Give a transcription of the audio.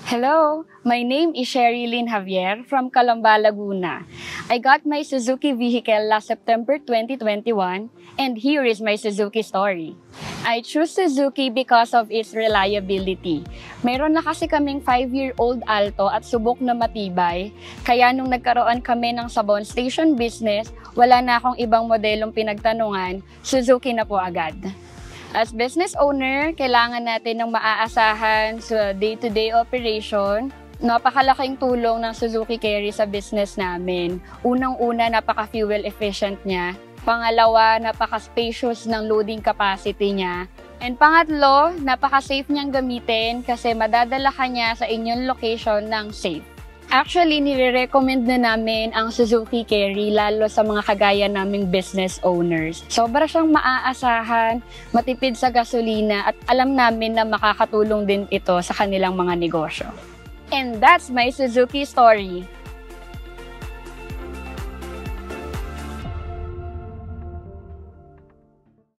Hello, my name is Sherilyn Javier from Calamba, Laguna. I got my Suzuki vehicle last September 2021 and here is my Suzuki story. I choose Suzuki because of its reliability. Meron na kasi kaming 5-year-old Alto at subok na matibay, kaya nung nagkaroon kami ng Sabon Station business, wala na akong ibang modelong pinagtanungan, Suzuki na po agad. As business owner, kailangan natin ng maaasahan sa day-to-day operation. Napakalaking tulong ng Suzuki Carry sa business namin. Unang-una, napaka-fuel efficient niya. Pangalawa, napaka-spacious ng loading capacity niya. And pangatlo, napaka-safe niyang gamitin kasi madadala ka niya sa inyong location ng safe. Actually, nire-recommend na namin ang Suzuki Carry lalo sa mga kagaya naming business owners. Sobra siyang maaasahan, matipid sa gasolina at alam namin na makakatulong din ito sa kanilang mga negosyo. And that's my Suzuki story.